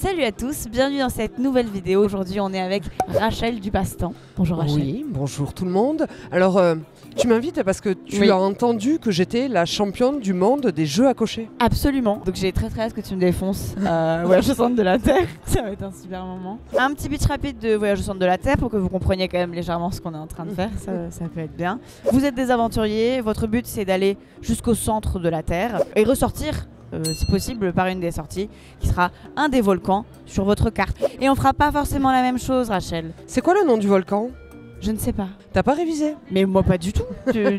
Salut à tous, bienvenue dans cette nouvelle vidéo. Aujourd'hui on est avec Rachel du Passe-Temps. Bonjour Rachel. Oui, bonjour tout le monde. Alors, tu m'invites parce que tu as entendu que j'étais la championne du monde des jeux à cocher. Absolument, donc j'ai très hâte que tu me défonces Voyage au centre de la Terre. Ça va être un super moment. Un petit pitch rapide de Voyage au centre de la Terre pour que vous compreniez quand même légèrement ce qu'on est en train de faire, ça peut être bien. Vous êtes des aventuriers, votre but c'est d'aller jusqu'au centre de la Terre et ressortir si possible par une des sorties qui sera un des volcans sur votre carte. Et on fera pas forcément la même chose Rachel. C'est quoi le nom du volcan? Je ne sais pas. T'as pas révisé? Mais moi pas du tout.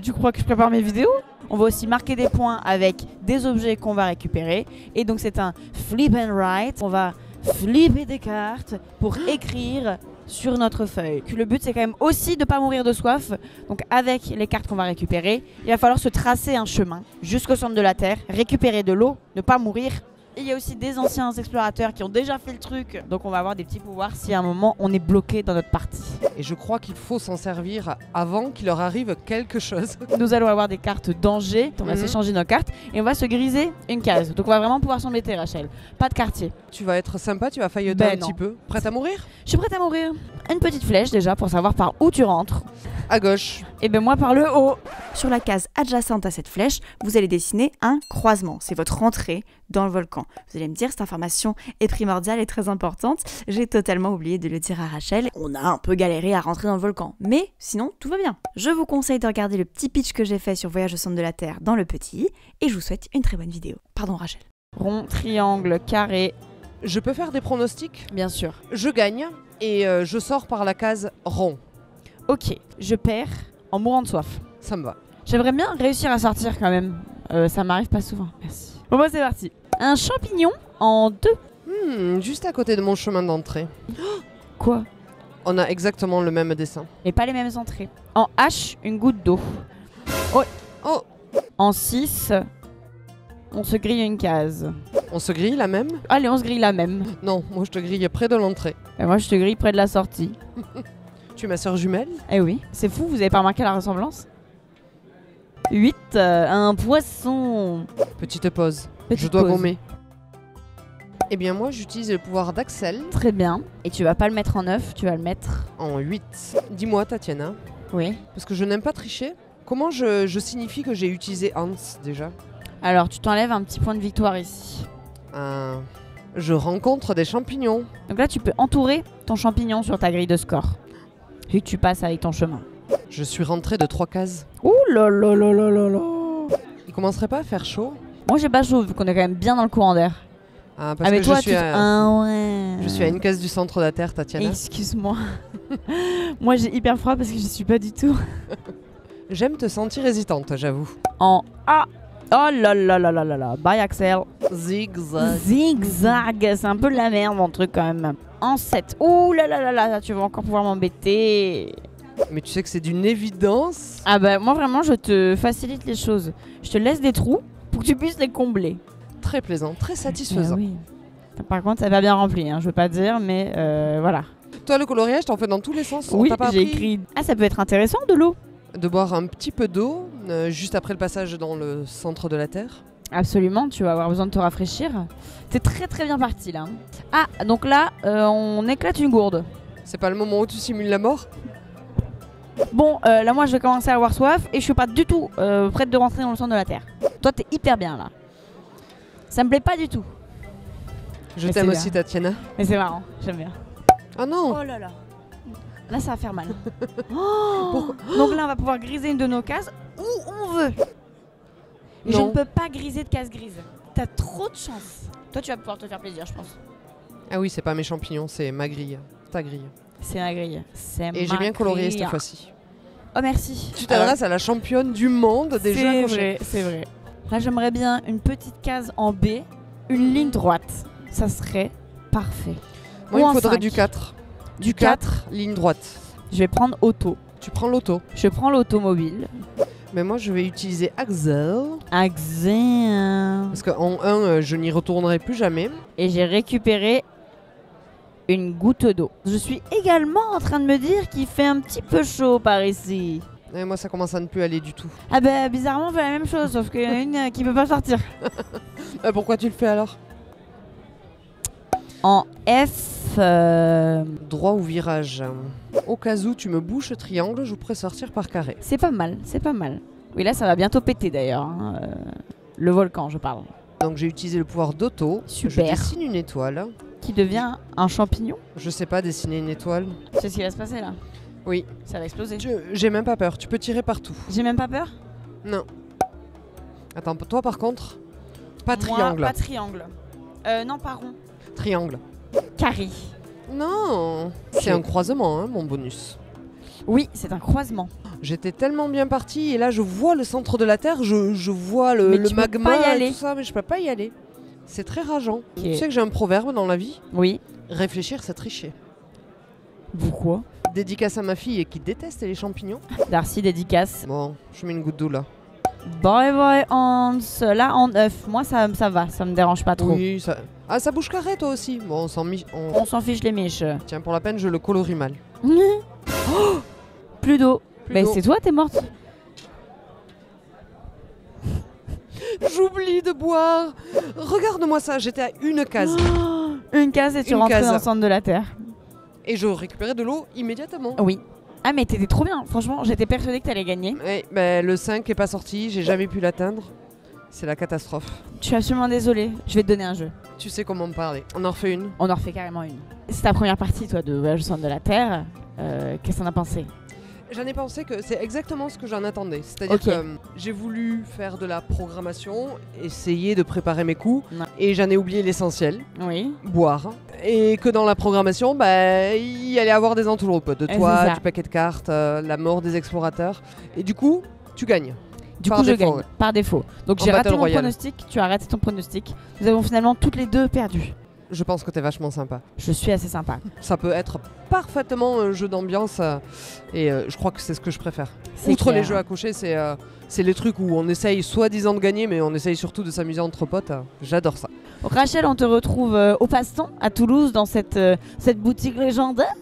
Tu crois que je prépare mes vidéos? On va aussi marquer des points avec des objets qu'on va récupérer. Et donc c'est un flip and write. On va flipper des cartes pour écrire sur notre feuille. Le but c'est quand même aussi de ne pas mourir de soif. Donc avec les cartes qu'on va récupérer, il va falloir se tracer un chemin jusqu'au centre de la Terre, récupérer de l'eau, ne pas mourir. Et il y a aussi des anciens explorateurs qui ont déjà fait le truc. Donc on va avoir des petits pouvoirs si à un moment on est bloqué dans notre partie. Et je crois qu'il faut s'en servir avant qu'il leur arrive quelque chose. Nous allons avoir des cartes danger. On va s'échanger nos cartes et on va se griser une case. Donc on va vraiment pouvoir s'embêter Rachel. Pas de quartier. Tu vas être sympa, tu vas failloter un petit peu. Prête à mourir? Je suis prête à mourir. Une petite flèche déjà pour savoir par où tu rentres. À gauche. Et ben moi par le haut. Sur la case adjacente à cette flèche, vous allez dessiner un croisement. C'est votre entrée dans le volcan. Vous allez me dire, cette information est primordiale et très importante. J'ai totalement oublié de le dire à Rachel. On a un peu galéré à rentrer dans le volcan, mais sinon, tout va bien. Je vous conseille de regarder le petit pitch que j'ai fait sur Voyage au centre de la Terre dans le petit, et je vous souhaite une très bonne vidéo. Pardon Rachel. Rond, triangle, carré. Je peux faire des pronostics? Bien sûr. Je gagne et je sors par la case rond. Ok, je perds en mourant de soif. Ça me va. J'aimerais bien réussir à sortir quand même. Ça m'arrive pas souvent. Merci. Bon bah c'est parti. Un champignon en 2. Juste à côté de mon chemin d'entrée. Quoi? On a exactement le même dessin. Mais pas les mêmes entrées. En H, une goutte d'eau. Oh. En 6, on se grille une case. On se grille la même? Allez, on se grille la même. Non, moi je te grille près de l'entrée. Et moi je te grille près de la sortie. Tu es ma sœur jumelle? Eh oui, c'est fou, vous avez pas remarqué la ressemblance? 8, un poisson. Petite pause. Petite je dois pause. gommer. Eh bien moi j'utilise le pouvoir d'Axel Très bien. Et tu vas pas le mettre en 9, tu vas le mettre... en 8. Dis-moi Tatiana, Oui. parce que je n'aime pas tricher, comment je signifie que j'ai utilisé Hans déjà? Alors tu t'enlèves un petit point de victoire ici. Je rencontre des champignons. Donc là tu peux entourer ton champignon sur ta grille de score. Vu que tu passes avec ton chemin. Je suis rentré de 3 cases. Ouh là là là là là là. Il commencerait pas à faire chaud? Moi j'ai pas chaud vu qu'on est quand même bien dans le courant d'air. Parce mais que toi je suis ouais. Je suis à une case du centre de la Terre, Tatiana. Excuse-moi. Moi j'ai hyper froid parce que je suis pas du tout. J'aime te sentir hésitante, j'avoue. En A. Oh là là là là là là. Bye Axel. Zigzag. Zigzag. C'est un peu de la merde mon truc quand même. En 7. Ouh là là là là. Tu vas encore pouvoir m'embêter. Mais tu sais que c'est d'une évidence. Ah bah moi vraiment je te facilite les choses. Je te laisse des trous pour que tu puisses les combler. Très plaisant, très satisfaisant. Oui. Par contre ça va bien rempli, hein, je veux pas dire, mais voilà. Toi le coloriage t'en fais dans tous les sens. Oui, T'as pas j'ai appris écrit... Ah ça peut être intéressant de l'eau. de boire un petit peu d'eau juste après le passage dans le centre de la Terre? Absolument, tu vas avoir besoin de te rafraîchir. T'es très très bien parti là. Ah donc là on éclate une gourde. C'est pas le moment où tu simules la mort? Bon là moi je vais commencer à avoir soif et je suis pas du tout prête de rentrer dans le centre de la Terre. Toi t'es hyper bien là. Ça me plaît pas du tout. Je Mais t'aime c'est aussi bien. Tatiana. Mais c'est marrant, j'aime bien. Ah non. Oh là là. Là ça va faire mal. Oh donc là on va pouvoir griser une de nos cases où on veut. Et je Non. ne peux pas griser de case grise. T'as trop de chance. Toi tu vas pouvoir te faire plaisir je pense. Ah oui, c'est pas mes champignons, c'est ma grille. Ta grille. C'est ma grille. Et j'ai bien colorié cette fois-ci. Oh merci. Tu t'adresses à la championne du monde des jeux à cocher. C'est vrai. Là j'aimerais bien une petite case en B, une ligne droite. Ça serait parfait. Moi, Ou il en me faudrait 5. du 4. Du 4. Ligne droite. Je vais prendre auto. Tu prends l'auto. Je prends l'automobile. Mais moi, je vais utiliser Axel. Axel. Parce qu'en 1, je n'y retournerai plus jamais. Et j'ai récupéré une goutte d'eau. Je suis également en train de me dire qu'il fait un petit peu chaud par ici. Et moi, ça commence à ne plus aller du tout. Ah bah bizarrement on fait la même chose, sauf qu'il y en a une qui peut pas sortir. Pourquoi tu le fais alors? En F, Droit ou virage. Au cas où tu me bouches triangle, je vous pourrais sortir par carré. c'est pas mal, c'est pas mal. Oui, là, ça va bientôt péter d'ailleurs. Hein. Le volcan, je parle. Donc j'ai utilisé le pouvoir d'auto. Je Super. dessine une étoile. Qui devient un champignon. Je sais pas dessiner une étoile. C'est ce qui va se passer là. Oui. Ça va exploser. J'ai même pas peur. Tu peux tirer partout. J'ai même pas peur. Non. Attends, toi par contre, pas Moi, triangle. pas triangle. Non, pas rond. Triangle. Carré. Non. C'est un croisement, hein, mon bonus. Oui, c'est un croisement. J'étais tellement bien partie et là je vois le centre de la Terre, je vois Mais le tu peux magma pas y et aller. tout ça, mais je peux pas y aller. C'est très rageant. Ok. Tu sais que j'ai un proverbe dans la vie, Oui. réfléchir c'est tricher. Pourquoi? Dédicace à ma fille qui déteste les champignons. Darcy dédicace. Bon, je mets une goutte d'eau là. Bye bye Hans. Là en œuf. Moi ça va, ça me dérange pas trop. Oui, ça... Ah, ça bouge carré toi aussi. Bon, On s'en fiche les mèches. Tiens, pour la peine, je le colorie mal. Oh, plus d'eau. Plus Mais d'eau. c'est toi, t'es morte. J'oublie de boire. Regarde-moi ça, j'étais à une case. Oh, une case et tu Une rentres case. dans le centre de la Terre. Et je récupérais de l'eau immédiatement. Oui. Ah mais t'étais trop bien. Franchement, j'étais persuadée que t'allais gagner. Ouais, ben, le 5 est pas sorti, j'ai jamais pu l'atteindre. C'est la catastrophe. Je suis absolument désolée. Je vais te donner un jeu. Tu sais comment me parler. On en refait une. On en refait carrément une. C'est ta première partie, toi, de Voyage au centre de la Terre. Qu'est-ce qu'on a pensé? J'en ai pensé que c'est exactement ce que j'en attendais. C'est-à-dire Ok. que j'ai voulu faire de la programmation, essayer de préparer mes coups, Ouais. et j'en ai oublié l'essentiel, Oui. boire. Et que dans la programmation, bah, il y allait avoir des entourloupes. De C'est toi, ça. du paquet de cartes, la mort des explorateurs. Et du coup, tu gagnes. Du Par coup, je défaut, gagne ouais. par défaut. Donc En j'ai raté Battle mon Royale. pronostic, tu as raté ton pronostic. Nous avons finalement toutes les deux perdu. Je pense que t'es vachement sympa. Je suis assez sympa. Ça peut être parfaitement un jeu d'ambiance et je crois que c'est ce que je préfère. C'est Outre clair. les jeux à cocher, c'est les trucs où on essaye soi-disant de gagner, mais on essaye surtout de s'amuser entre potes. J'adore ça. Rachel, on te retrouve au passe-temps à Toulouse dans cette boutique légendaire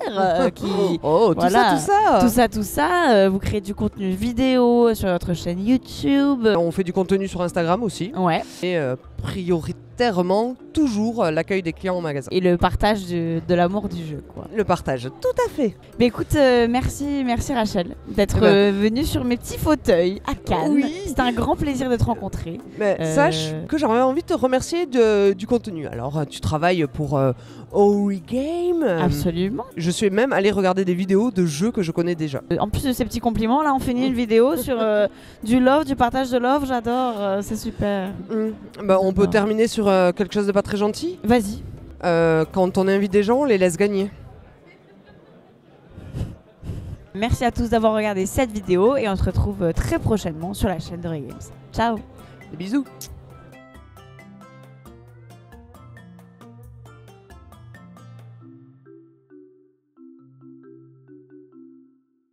qui... Oh, Voilà. tout ça. Tout ça, vous créez du contenu vidéo sur votre chaîne YouTube. On fait du contenu sur Instagram aussi. Ouais, Et prioritairement, toujours l'accueil des clients en magasin. et le partage de l'amour du jeu, quoi. Le partage, tout à fait. Mais écoute, merci Rachel d'être Eh ben. venue sur mes petits fauteuils à Cannes. Oui. C'était un grand plaisir de te rencontrer. Mais sache que j'aurais envie de te remercier du contenu. Alors, tu travailles pour Origame. Absolument. Je suis même allé regarder des vidéos de jeux que je connais déjà. En plus de ces petits compliments, là, on finit une vidéo sur du love, du partage de love. J'adore, c'est super. Bah, on peut D'accord. terminer sur quelque chose de pas très gentil. Vas-y. Quand on invite des gens, on les laisse gagner. Merci à tous d'avoir regardé cette vidéo et on se retrouve très prochainement sur la chaîne de Regames. Ciao. Des bisous.